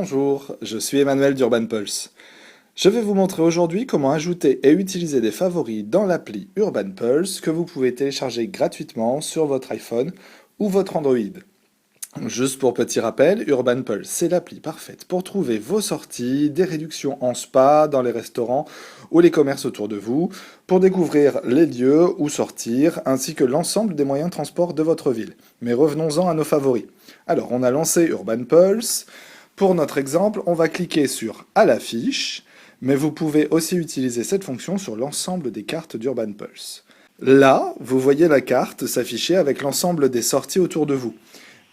Bonjour, je suis Emmanuel d'Urban Pulse. Je vais vous montrer aujourd'hui comment ajouter et utiliser des favoris dans l'appli Urban Pulse que vous pouvez télécharger gratuitement sur votre iPhone ou votre Android. Juste pour petit rappel, Urban Pulse, c'est l'appli parfaite pour trouver vos sorties, des réductions en spa, dans les restaurants ou les commerces autour de vous, pour découvrir les lieux où sortir, ainsi que l'ensemble des moyens de transport de votre ville. Mais revenons-en à nos favoris. Alors, on a lancé Urban Pulse. Pour notre exemple, on va cliquer sur « À l'affiche », mais vous pouvez aussi utiliser cette fonction sur l'ensemble des cartes d'Urban Pulse. Là, vous voyez la carte s'afficher avec l'ensemble des sorties autour de vous.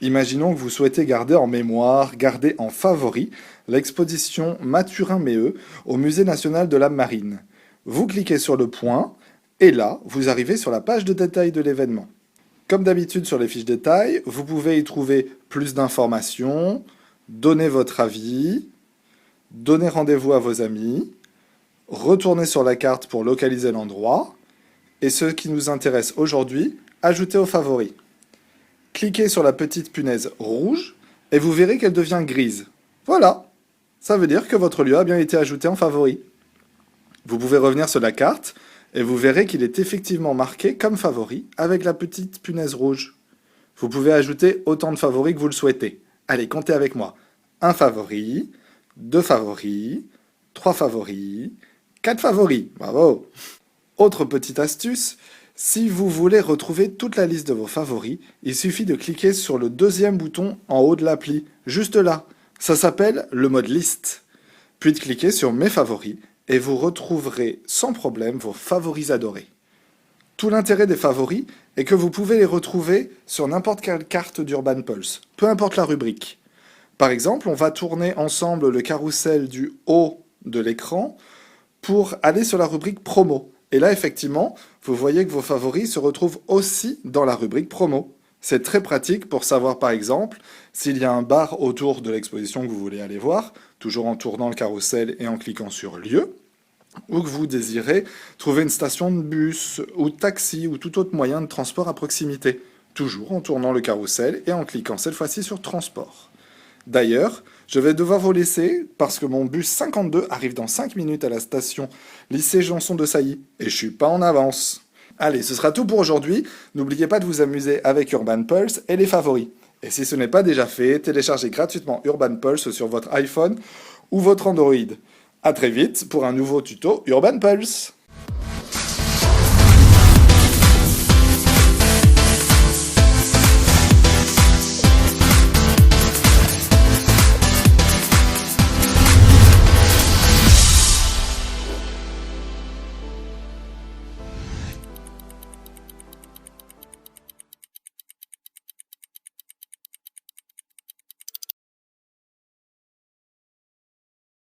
Imaginons que vous souhaitez garder en mémoire, garder en favori, l'exposition Mathurin-Méheut au Musée national de la Marine. Vous cliquez sur le point, et là, vous arrivez sur la page de détail de l'événement. Comme d'habitude sur les fiches détail, vous pouvez y trouver plus d'informations, donner votre avis, donner rendez-vous à vos amis, retourner sur la carte pour localiser l'endroit, et ce qui nous intéresse aujourd'hui, ajouter aux favoris. Cliquez sur la petite punaise rouge, et vous verrez qu'elle devient grise. Voilà, ça veut dire que votre lieu a bien été ajouté en favori. Vous pouvez revenir sur la carte, et vous verrez qu'il est effectivement marqué comme favori avec la petite punaise rouge. Vous pouvez ajouter autant de favoris que vous le souhaitez. Allez, comptez avec moi. 1 favori, 2 favoris, 3 favoris, 4 favoris. Bravo! Autre petite astuce, si vous voulez retrouver toute la liste de vos favoris, il suffit de cliquer sur le deuxième bouton en haut de l'appli, juste là. Ça s'appelle le mode liste. Puis de cliquer sur mes favoris et vous retrouverez sans problème vos favoris adorés. Tout l'intérêt des favoris est que vous pouvez les retrouver sur n'importe quelle carte d'Urban Pulse, peu importe la rubrique. Par exemple, on va tourner ensemble le carrousel du haut de l'écran pour aller sur la rubrique promo. Et là, effectivement, vous voyez que vos favoris se retrouvent aussi dans la rubrique promo. C'est très pratique pour savoir, par exemple, s'il y a un bar autour de l'exposition que vous voulez aller voir, toujours en tournant le carrousel et en cliquant sur lieu, ou que vous désirez trouver une station de bus ou de taxi ou tout autre moyen de transport à proximité, toujours en tournant le carrousel et en cliquant cette fois-ci sur transport. D'ailleurs, je vais devoir vous laisser parce que mon bus 52 arrive dans 5 minutes à la station lycée Janson de Sailly et je suis pas en avance. Allez, ce sera tout pour aujourd'hui. N'oubliez pas de vous amuser avec Urban Pulse et les favoris. Et si ce n'est pas déjà fait, téléchargez gratuitement Urban Pulse sur votre iPhone ou votre Android. À très vite pour un nouveau tuto Urban Pulse.